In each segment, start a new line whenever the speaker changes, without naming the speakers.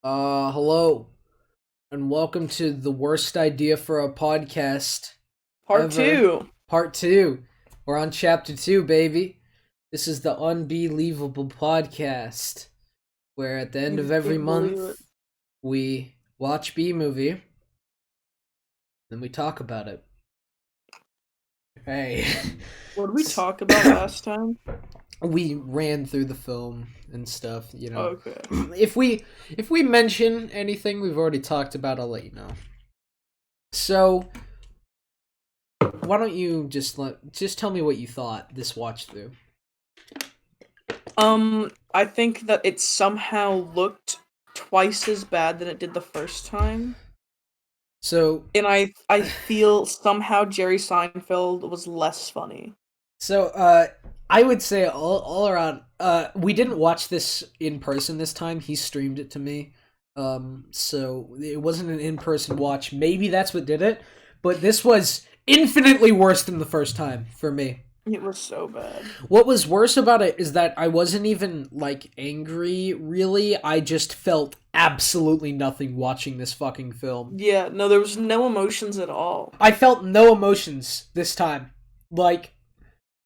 Hello, and welcome to the worst idea for a podcast
Part
ever,
two.
part two. We're on chapter two, baby. This is the un-beelievable podcast, where at the end of
You
every
can't believe it.
month, we watch B movie, then we talk about it. Hey.
What did we talk about last time?
We ran through the film and stuff.
Okay.
If we mention anything we've already talked about, I'll let you know. So, why don't you just tell me what you thought this watch through?
I think that it somehow looked twice as bad than it did the first time.
So
And I feel somehow Jerry Seinfeld was less funny.
so I would say all around we didn't watch this in person this time. He streamed it to me. So it wasn't an in-person watch. Maybe that's what did it, but this was infinitely worse than the first time for me.
It was so bad.
What was worse about it is that I wasn't even like angry really. I just felt absolutely nothing watching this fucking film.
Yeah, no, there was no emotions at all.
I felt no emotions this time. Like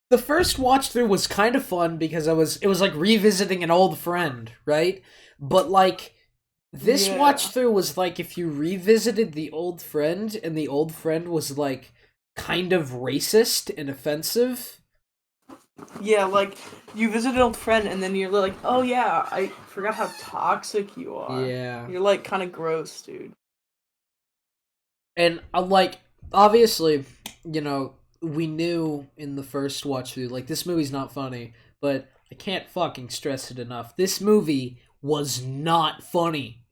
the first watch through was kind of fun because it was like revisiting an old friend, right? But like this watch
Yeah.
through was like if you revisited the old friend and the old friend was like kind of racist and offensive.
Yeah, like you visit an old friend and then you're like, "Oh yeah, I forgot how toxic you are."
Yeah.
You're like kind of gross, dude.
And I'm like, obviously, we knew in the first watch through, like, this movie's not funny, but I can't fucking stress it enough. This movie was not funny.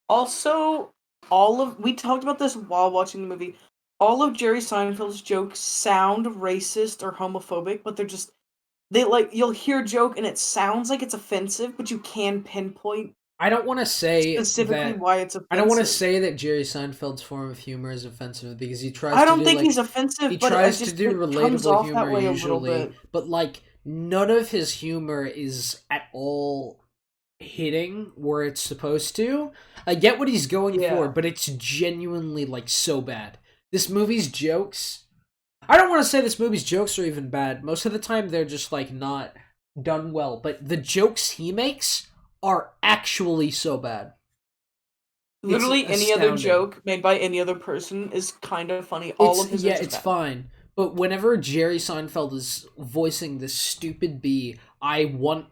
Also, all of we talked about this while watching the movie. All of Jerry Seinfeld's jokes sound racist or homophobic, but they like you'll hear a joke and it sounds like it's offensive, but you can pinpoint
I don't want to say
specifically
that.
why it's
I don't want to
offensive.
say that Jerry Seinfeld's form of humor is offensive because
I don't think he's offensive,
he
but it
tries to
just
do
it comes
relatable
off that
humor
way a little
usually,
bit.
but like none of his humor is at all hitting where it's supposed to. I get what he's going for,
Yeah.
but it's genuinely like so bad. This movie's jokes. I don't want to say this movie's jokes are even bad. Most of the time they're just like not done well, but the jokes he makes are actually so bad. It's
Literally any other
astounding.
joke made by any other person is kind of funny. All of his are just
It's
bad.
fine. But whenever Jerry Seinfeld is voicing this stupid bee, I want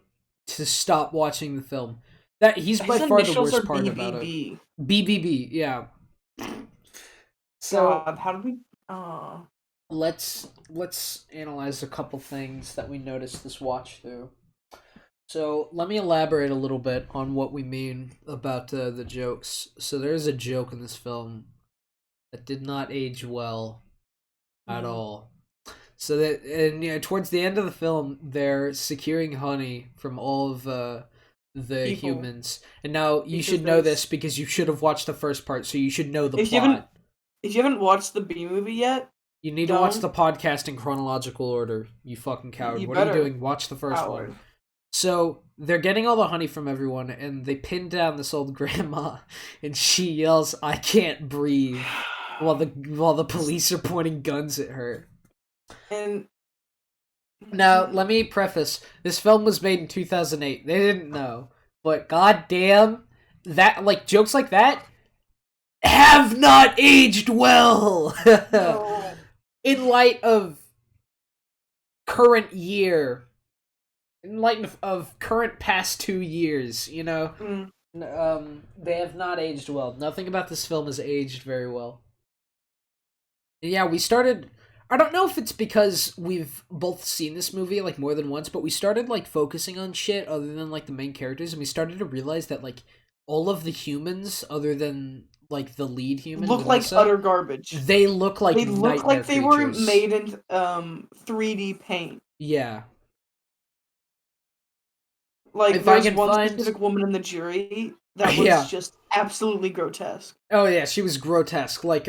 to stop watching the film. That he's by
His
far the
initials are
worst part about it.
BBB.
BBB, yeah. So
God, how did we uh
let's analyze a couple things that we noticed this watch through. So let me elaborate a little bit on what we mean about the jokes. So there is a joke in this film that did not age well at
mhm.
all. So that and towards the end of the film, they're securing honey from all of the
People
humans. And now you
because
should know this
there's
because you should have watched the first part, so you should know the
if you haven't
plot.
if you haven't watched the B movie yet,
You need to watch
don't.
the podcast in chronological order, you fucking coward.
You
What are you
better,
doing? Watch the first one.
Howard.
So they're getting all the honey from everyone, and they pin down this old grandma, and she yells, "I can't breathe," while the police are pointing guns at her.
And
Now, let me preface: this film was made in 2008. They didn't know, but goddamn, that like jokes like that have not aged well.
no,
In light of current year, in light of current past 2 years,
mm,
they have not aged well. Nothing about this film has aged very well. And yeah, we started. I don't know if it's because we've both seen this movie like more than once, but we started like focusing on shit other than like the main characters, and we started to realize that like all of the humans, other than like the lead human
look like
Vanessa,
utter garbage.
they look like
They look
nightmare
like they were
creatures.
made in 3D paint.
Yeah,
Like
if I
there's
can
one
find,
specific woman in the jury that was
yeah,
just absolutely grotesque.
oh yeah, she was grotesque. Like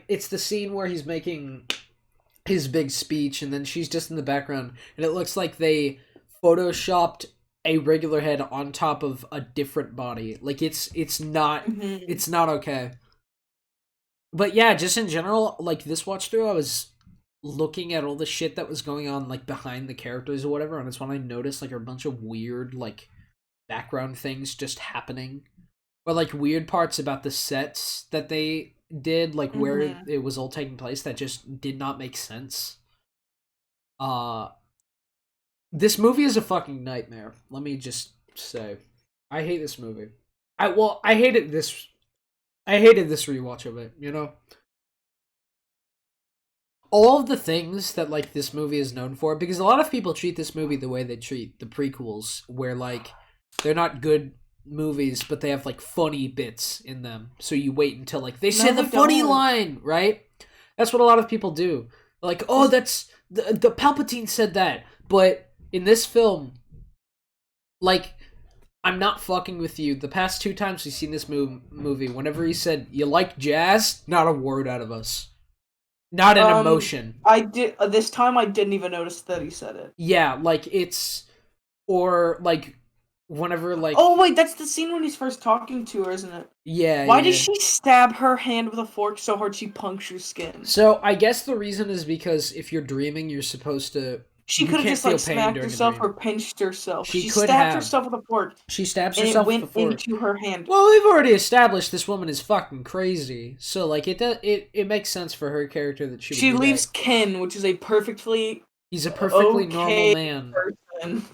it's the scene where he's making his big speech, and then she's just in the background, and it looks like they photoshopped a regular head on top of a different body. Like
Hmm.
it's not okay. But yeah, just in general, like this watch through, I was looking at all the shit that was going on like behind the characters or whatever, and it's when I noticed like a bunch of weird like background things just happening. Or like weird parts about the sets that they did, like where
Hmm.
it was all taking place that just did not make sense. Uh this movie is a fucking nightmare. Let me just say. I hate this movie. I hated this rewatch of it, you know? All of the things that like this movie is known for, because a lot of people treat this movie the way they treat the prequels, where like they're not good movies, but they have like funny bits in them. So you wait until like they say
No,
the
they
funny
don't.
line, right? That's what a lot of people do. Like, oh,
This,
that's the Palpatine said that, but in this film, like I'm not fucking with you. The past two times we've seen this movie, whenever he said you like jazz, not a word out of us, not an
um,
emotion.
I did this time. I didn't even notice that he said it.
Yeah, like it's or like whenever
Oh
like
wait, that's the scene when he's first talking to her, isn't it?
yeah,
Why does
yeah.
she stab her hand with a fork so hard she punctures skin?
So I guess the reason is because if you're dreaming, you're supposed to
She
you
could have
can't
just
feel
like
pain
smacked
during a
herself
dream.
or pinched herself.
She
She
could
stabbed
have.
herself with a fork,
She stabs
and it
herself with
went
a fork.
into her hand.
Well, we've already established this woman is fucking crazy. So like it makes sense for her character that she would
She
do
leaves
that.
Ken, which is a perfectly
He's a perfectly normal
okay
man.
person,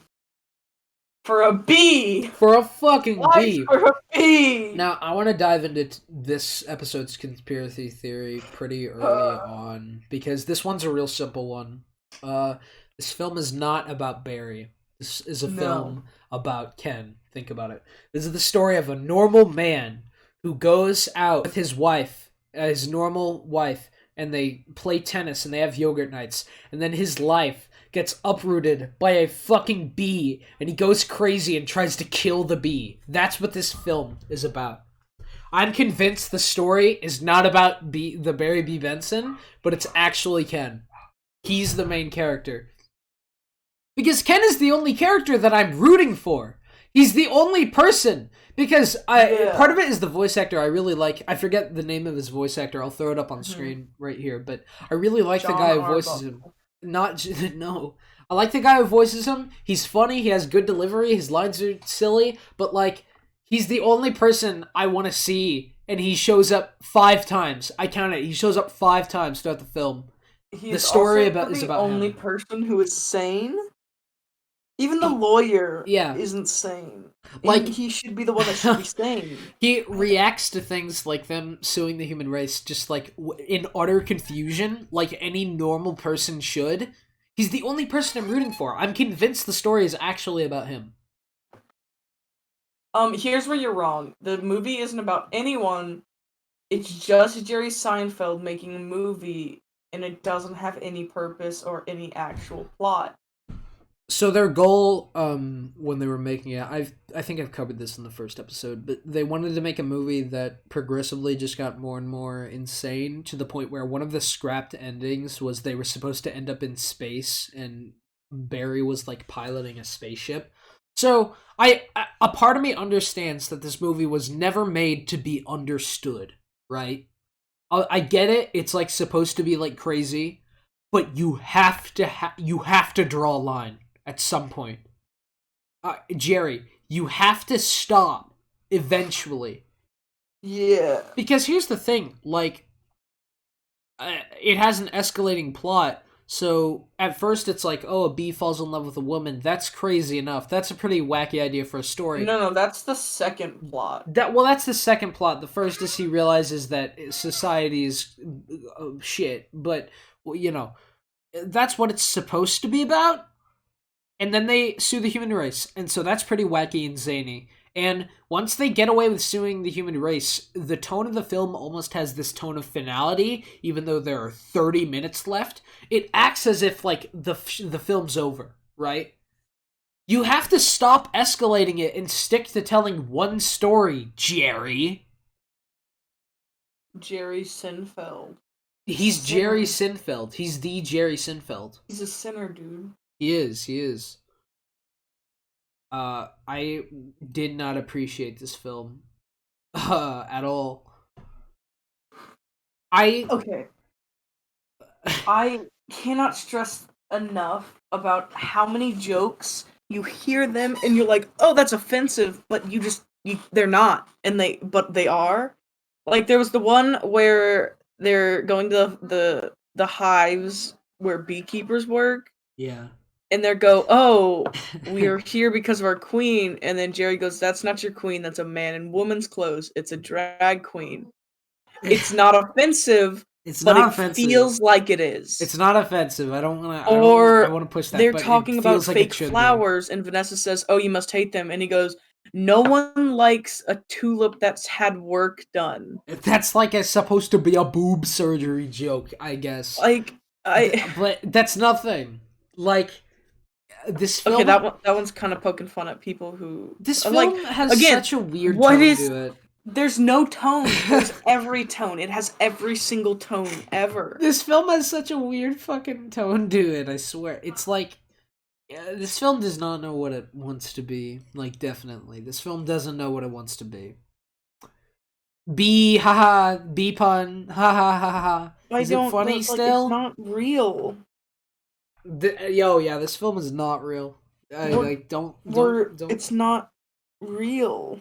for a B.
For a fucking
Why
B.
for a B?
Now, I want to dive into this episode's conspiracy theory pretty early on because this one's a real simple one. Uh, this film is not about Barry. This is a
No.
film about Ken. Think about it. This is the story of a normal man who goes out with his wife, his normal wife, and they play tennis and they have yogurt nights. And then his life gets uprooted by a fucking bee and he goes crazy and tries to kill the bee. That's what this film is about. I'm convinced the story is not about the Barry B. Benson, but it's actually Ken. He's the main character. Because Ken is the only character that I'm rooting for. He's the only person. Because part
Yeah.
of it is the voice actor I really like. I forget the name of his voice actor. I'll throw it up on
Hmm.
screen right here. But I really like the
John
guy who voices him.
Arbuckle.
Not no. I like the guy who voices him. He's funny. He has good delivery. His lines are silly. But like, he's the only person I want to see. And he shows up 5 times. I count it. He shows up 5 times throughout the film. The
He's
story
also
about is
the
about
only
him.
person who is sane. Even the
He,
lawyer
yeah,
isn't sane. And
like
he should be the one that should be sane.
he reacts to things like them suing the human race just like in utter confusion, like any normal person should. He's the only person I'm rooting for. I'm convinced the story is actually about him.
Here's where you're wrong. The movie isn't about anyone. It's just Jerry Seinfeld making a movie, and it doesn't have any purpose or any actual plot.
So their goal, when they were making it, I think I've covered this in the first episode, but they wanted to make a movie that progressively just got more and more insane to the point where one of the scrapped endings was they were supposed to end up in space and Barry was like piloting a spaceship. So a part of me understands that this movie was never made to be understood, right? I get it. It's like supposed to be like crazy, but you have to draw a line at some point. Jerry, you have to stop eventually.
Yeah.
Because here's the thing, like it has an escalating plot. So at first it's like, oh, a bee falls in love with a woman. That's crazy enough. That's a pretty wacky idea for a story.
No, that's the second plot.
That's the second plot. The first is he realizes that society is shit, but well, that's what it's supposed to be about. And then they sue the human race, and so that's pretty wacky and zany. And once they get away with suing the human race, the tone of the film almost has this tone of finality, even though there are 30 minutes left. It acts as if like the film's over, right? You have to stop escalating it and stick to telling one story, Jerry.
Jerry Seinfeld. He's a
He's Jerry
sinner.
Sinfeld. He's the Jerry Sinfeld.
He's a sinner, dude.
He is. He is. I did not appreciate this film at all. I
Okay, I cannot stress enough about how many jokes you hear them and you're like, "Oh, that's offensive," but they're not, and they are. Like there was the one where they're going to the hives where beekeepers work,
yeah.
and they go, "Oh, we are here because of our queen," and then Jerry goes, "That's not your queen. That's a man in woman's clothes. It's a drag queen." It's not offensive,
It's
but
not
it
offensive.
feels like it is.
It's not offensive. I don't want to. I don't. I
Or
want to push that,
they're
but it
talking about
feels like it
fake
should be.
flowers, and Vanessa says, "Oh, you must hate them," and he goes, "No one likes a tulip that's had work done."
That's like it's supposed to be a boob surgery joke, I guess.
Like I
But that's nothing. Like this
okay,
film.
that one's kind of poking fun at people who
This
like
film has
again.
such a weird
What
tone
is
to it.
There's no tone. There's every tone. It has every single tone ever.
This film has such a weird fucking tone to it. I swear, it's like this film does not know what it wants to be. Like, definitely, this film doesn't know what it wants to be. B haha B pun ha ha ha ha.
I
Is it
don't
funny
like it's
still?
not real.
Yo, yeah, this film is not real. I
We're
like don't.
it's not real.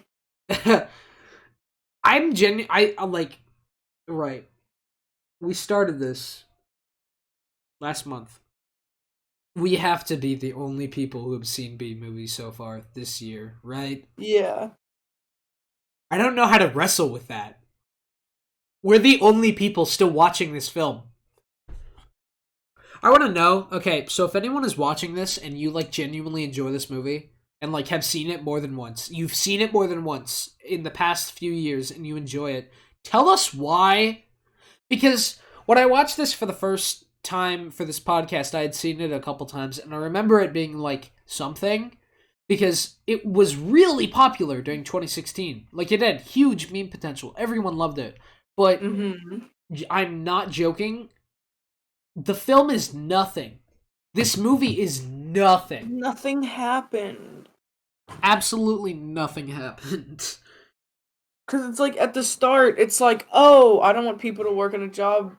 I'm genu I like right. We started this last month. We have to be the only people who have seen B movies so far this year, right?
Yeah.
I don't know how to wrestle with that. We're the only people still watching this film. I want to know. Okay, so if anyone is watching this and you like genuinely enjoy this movie and like have seen it more than once, you've seen it more than once in the past few years and you enjoy it, tell us why. Because when I watched this for the first time for this podcast, I had seen it a couple times and I remember it being like something because it was really popular during 2016. Like it had huge meme potential. Everyone loved it. But
Mhm.
I'm not joking. The film is nothing. This movie is nothing.
Nothing happened.
Absolutely nothing happened.
Cuz it's like at the start it's like, "Oh, I don't want people to work in a job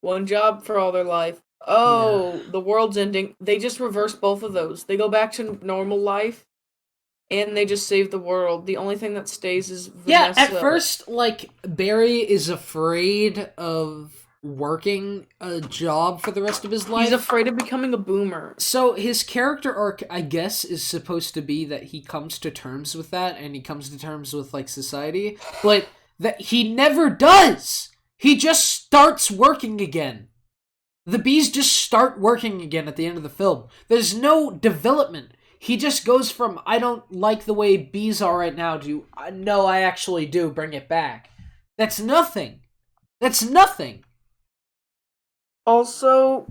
one job for all their life.
Yeah.
Oh, the world's ending." They just reverse both of those. They go back to normal life and they just save the world. The only thing that stays is
Yeah, at
Vanessa.
first, like, Barry is afraid of working a job for the rest of his
He's
life.
afraid of becoming a boomer.
So his character arc, I guess, is supposed to be that he comes to terms with that and he comes to terms with, like, society, but that he never does! He just starts working again. The bees just start working again at the end of the film. There's no development. He just goes from I don't like the way bees are right now to no, I actually do, bring it back. That's nothing. That's nothing.
Also,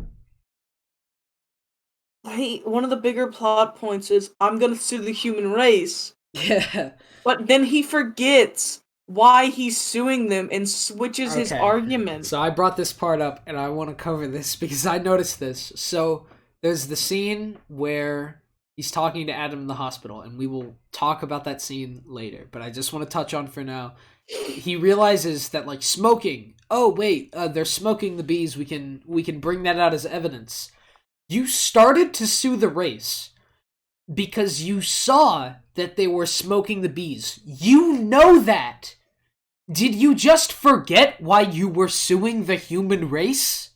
one of the bigger plot points is I'm gonna sue the human race.
Yeah.
But then he forgets why he's suing them and switches his
Okay.
argument.
So I brought this part up and I want to cover this because I noticed this. So there's the scene where he's talking to Adam in the hospital and we will talk about that scene later, but I just want to touch on for now. He realizes that like smoking. Oh wait, they're smoking the bees. We can bring that out as evidence. You started to sue the race because you saw that they were smoking the bees. You know that. Did you just forget why you were suing the human race?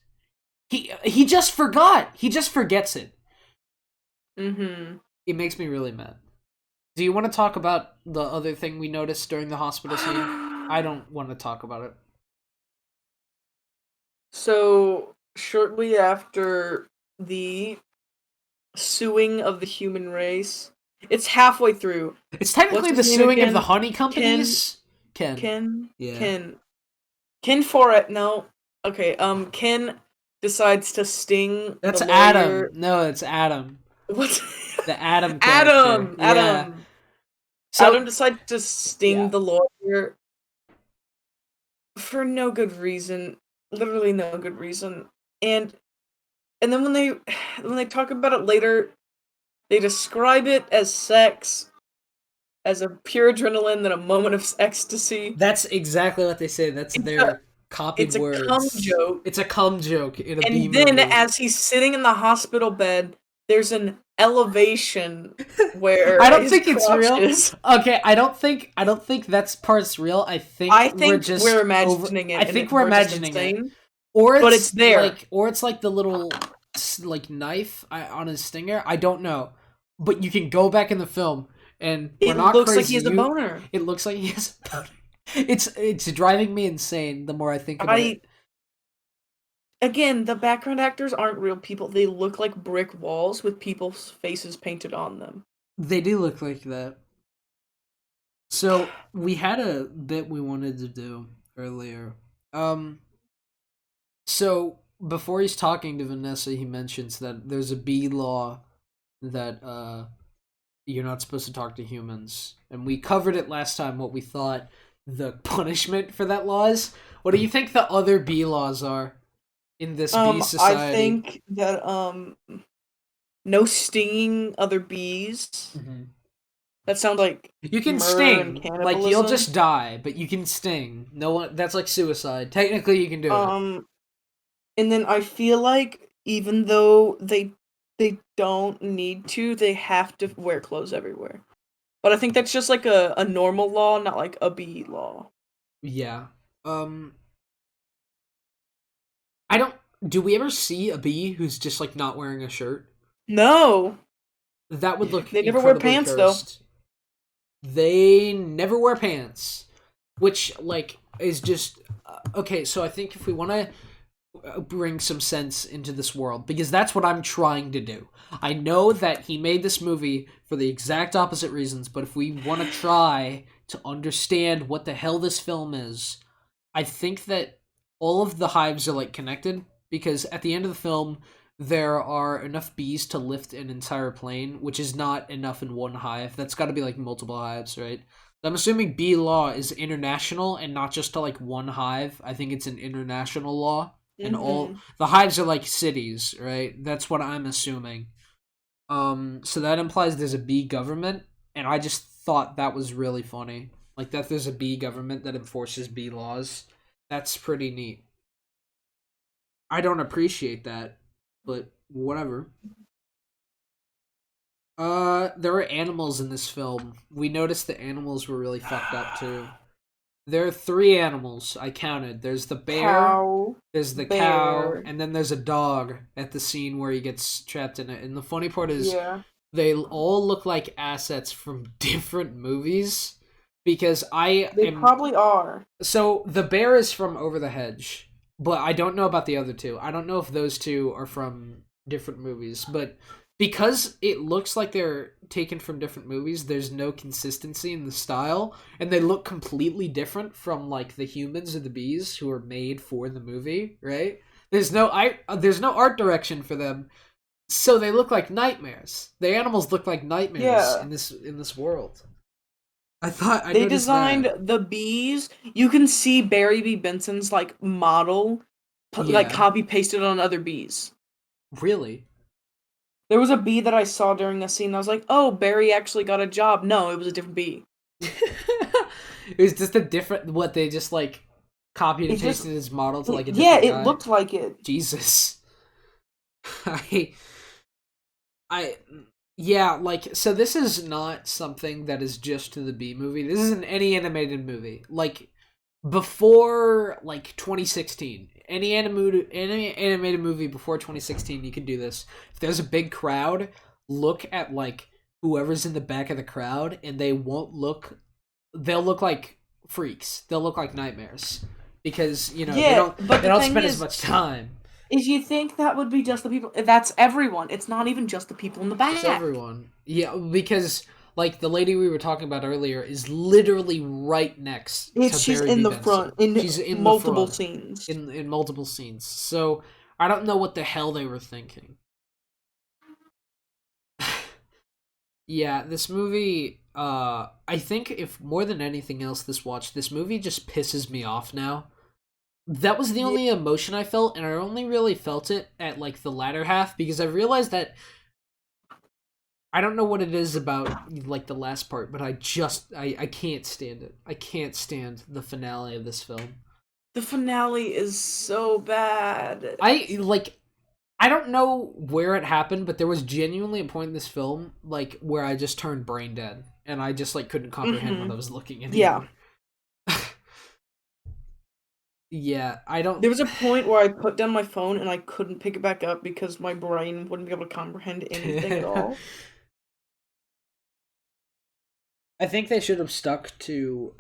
He just forgot. He just forgets it.
Mm-hmm.
It makes me really mad. Do you want to talk about the other thing we noticed during the hospital scene? I don't want to talk about it.
So, shortly after the suing of the human race, it's halfway through.
It's
What's
technically the
his name
suing of the
again?
honey
Ken.
companies. Ken.
Ken.
Yeah.
Ken. Ken for it. No. Okay. Ken decides to sting
That's
the
Adam.
lawyer.
No, it's Adam.
What?
The Adam character.
Adam.
Yeah.
Adam.
So
Adam decides to sting
yeah.
the lawyer for no good reason. Literally no good reason. And then when they talk about it later, They describe it as sex, as a pure adrenaline than a moment of ecstasy.
That's exactly what they say. That's
It's a
their copied
it's a cum
words.
joke.
It's a cum joke in a B
And then
movie.
as he's sitting in the hospital bed, there's an elevation where
I don't
his
think it's
crotch
real.
is.
Okay, I don't think that's part's real. I think
I
we're
think we're
just over.
imagining
I
it and
think
it,
we're
we're just
imagining it,
insane. But it's there.
or it's like the little like knife on his stinger. I don't know, but you can go back in the film, and we're
It
not
looks like he
crazy.
has a boner.
It looks like he has a boner. It's driving me insane the more I think about
I
it.
Again, the background actors aren't real people. They look like brick walls with people's faces painted on them.
They do look like that. So we had a bit we wanted to do earlier. Um, so before he's talking to Vanessa, he mentions that there's a bee law that you're not supposed to talk to humans, and we covered it last time. What we thought the punishment for that law is. What do you think the other bee laws are in this bee
I
society?
think that no stinging other bees.
Mhm.
That sounds like
You can
murder and
sting, like you'll
cannibalism.
just die, but you can sting. No one. That's like suicide. Technically, you can do it.
Um and then I feel like even though they don't need to, they have to wear clothes everywhere. But I think that's just like a normal law, not like a bee law.
Yeah. Um, I don't. Do we ever see a bee who's just like not wearing a shirt?
No.
That would look
They never wear
incredibly
pants though.
cursed. They never wear pants, which like is just okay. So I think if we want to bring some sense into this world, because that's what I'm trying to do. I know that he made this movie for the exact opposite reasons, but if we want to try to understand what the hell this film is, I think that all of the hives are like connected because at the end of the film there are enough bees to lift an entire plane, which is not enough in one hive. That's got to be like multiple hives, right? I'm assuming bee law is international and not just to like one hive. I think it's an international law, and all
Mhm.
the hives are like cities, right? That's what I'm assuming. So that implies there's a bee government, and I just thought that was really funny. Like that there's a bee government that enforces bee laws. That's pretty neat. I don't appreciate that, but whatever. There were animals in this film. We noticed the animals were really fucked up too. There are three animals I counted. There's the bear,
Cow,
there's the cow,
bear.
and then there's a dog at the scene where he gets trapped in it. And the funny part is
Yeah.
they all look like assets from different movies because I
They
am
probably are.
so the bear is from Over the Hedge, but I don't know about the other two. I don't know if those two are from different movies, but because it looks like they're taken from different movies, there's no consistency in the style, and they look completely different from like the humans or the bees who are made for the movie, right? There's no art direction for them, so they look like nightmares. The animals look like nightmares
Yeah.
in this world. I
They
noticed that.
designed the bees. You can see Barry B. Benson's like model like
Yeah,
copy pasted on other bees.
really.
There was a bee that I saw during a scene. I was like, "Oh, Barry actually got a job." No, it was a different bee.
It was just a different what they just like copied and
It just
pasted his model to like a
yeah,
different
it
guy.
looked like it.
Jesus. I I yeah, like so this is not something that is just to the B movie. This is in any animated movie. Like before like 2016. Any animated movie before 2016 you can do this. If there's a big crowd, look at like whoever's in the back of the crowd and they'll look like freaks. They'll look like nightmares because they
Yeah,
don't
but
they
the
don't
thing
spend as
is,
much time.
is you think that would be just the people? That's everyone. It's not even just the people in the
It's
back.
everyone. Yeah, because like the lady we were talking about earlier is literally right next to
She's
Barry
in
B.
the front
Benson.
in
She's in the
multiple
front
scenes.
in multiple scenes. So I don't know what the hell they were thinking. Yeah, this movie I think if more than anything else this movie just pisses me off now. That was the
Yeah.
only emotion I felt, and I only really felt it at like the latter half because I realized that I don't know what it is about like the last part, but I can't stand it. I can't stand the finale of this film.
The finale is so bad.
I like I don't know where it happened, but there was genuinely a point in this film like where I just turned brain dead and I just like couldn't comprehend what I was looking
Yeah.
anymore. Yeah, I don't
There was a point where I put down my phone and I couldn't pick it back up because my brain wouldn't be able to comprehend anything at all.
I think they should have stuck to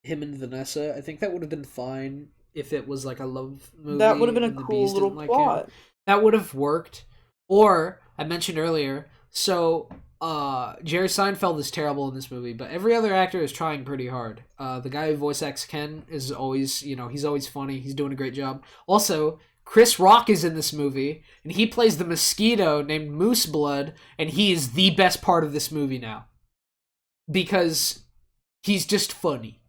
him and Vanessa. I think that would have been fine if it was like a love
That would have
movie
been a
and the
cool
bees
little
didn't like him.
plot.
That would have worked. Or I mentioned earlier, so Jerry Seinfeld is terrible in this movie, but every other actor is trying pretty hard. The guy who voice acts Ken is always, he's always funny. He's doing a great job. Also, Chris Rock is in this movie, and he plays the mosquito named Moose Blood, and he is the best part of this movie now because he's just funny.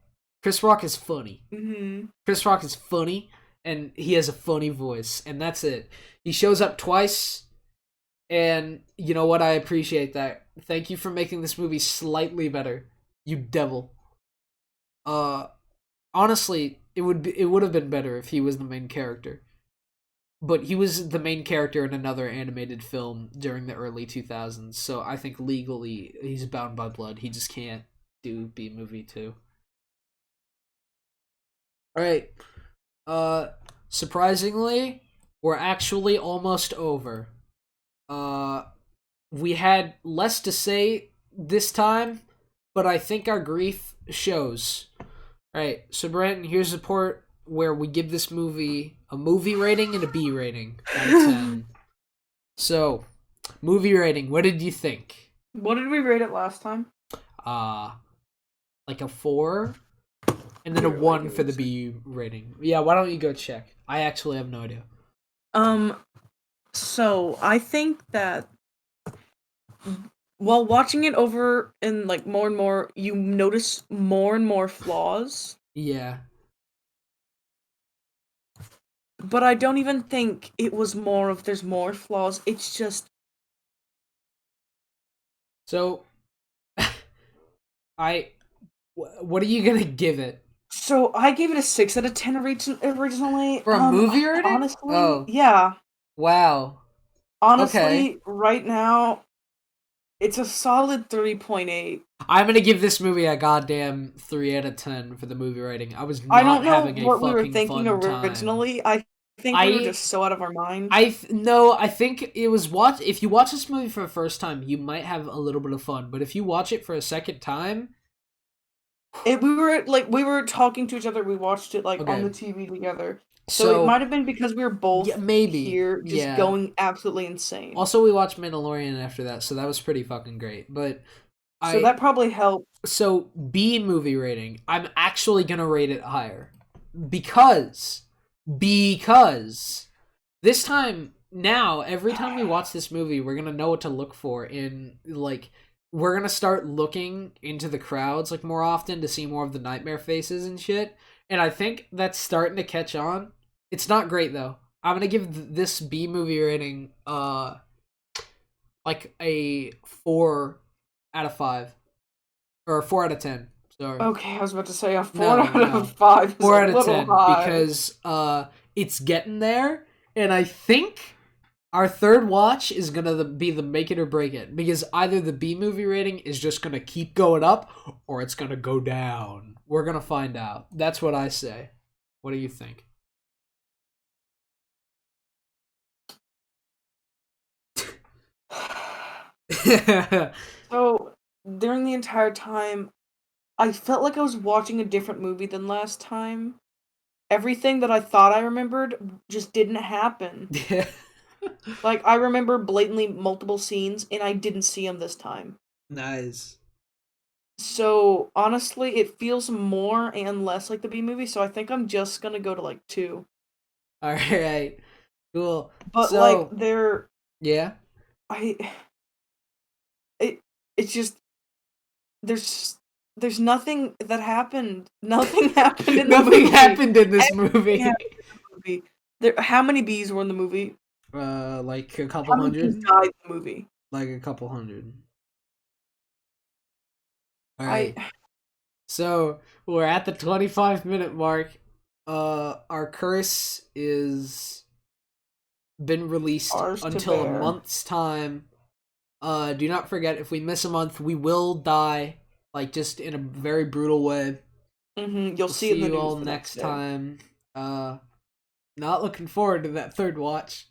Chris Rock is funny.
Mm-hmm.
Chris Rock is funny, and he has a funny voice, and that's it. He shows up twice, and you know what? I appreciate that. Thank you for making this movie slightly better, you devil. Uh, Honestly, it would have been better if he was the main character, but he was the main character in another animated film during the early 2000s. So I think legally he's bound by blood. He just can't do B movie too. All right. Surprisingly, we're actually almost over. Uh, we had less to say this time, but I think our grief shows. All right, so Brandon, here's a part where we give this movie a movie rating and a B rating out of 10. So, movie rating, what did you think?
What did we rate it last time?
Uh, like a 4? And then a 1 for the B rating. Yeah, why don't you go check? I actually have no idea.
So I think that while watching it over and like more and more, you notice more and more flaws.
Yeah.
But I don't even think it was more of there's more flaws. It's just
So, what are you gonna give it?
so I gave it a 6 out of 10 originally.
For a movie rating?
Honestly,
Oh.
yeah.
Wow.
Honestly,
Okay.
right now, it's a solid 3.8.
I'm gonna give this movie a goddamn 3 out of 10 for the movie rating. I was
I
not
don't know
having a
what we were
fucking
thinking
fun time.
originally. I think we were just so out of our mind.
No, I think it was if you watch this movie for the first time, you might have a little bit of fun, but if you watch it for a second time,
We were talking to each other. We watched it
Okay.
on the TV together. So it might have been because we were both
maybe
here, just going absolutely insane.
Also, we watched Mandalorian after that, so that was pretty fucking great. But
So that probably helped.
So B movie rating, I'm actually gonna rate it higher because this time now every time we watch this movie, we're gonna know what to look for in like. We're gonna start looking into the crowds like more often to see more of the nightmare faces and shit. And I think that's starting to catch on. It's not great though. I'm gonna give this B movie rating like a 4 out of 5 or 4 out of 10. Sorry.
Okay, I was about to say a 4 out of 5 is
4
a
out of
little
10
high.
because it's getting there, and I think our third watch is gonna be the make it or break it because either the B movie rating is just gonna keep going up or it's gonna go down. We're gonna find out. That's what I say. What do you think?
So during the entire time, I felt like I was watching a different movie than last time. Everything that I thought I remembered just didn't happen.
Yeah.
Like, I remember blatantly multiple scenes, and I didn't see them this time.
Nice.
So, honestly, it feels more and less like the B movie, so I think I'm just gonna go to, like, 2.
Alright. Cool.
But,
So,
like, they're...
yeah?
It's just... There's nothing that happened. Nothing happened in the movie.
Nothing happened in this movie.
How many bees were in the movie?
Like a couple
How many bees
hundred?
died in the movie?
like a couple hundred. All
I
right. So we're at the 25-minute mark. Our curse is been released
ours to
until a
bear.
month's time. Do not forget, if we miss a month, we will die, like just in a very brutal way.
You'll
We'll
see it
see
in the
you
news
all
the next
next
day.
time. Not looking forward to that third watch.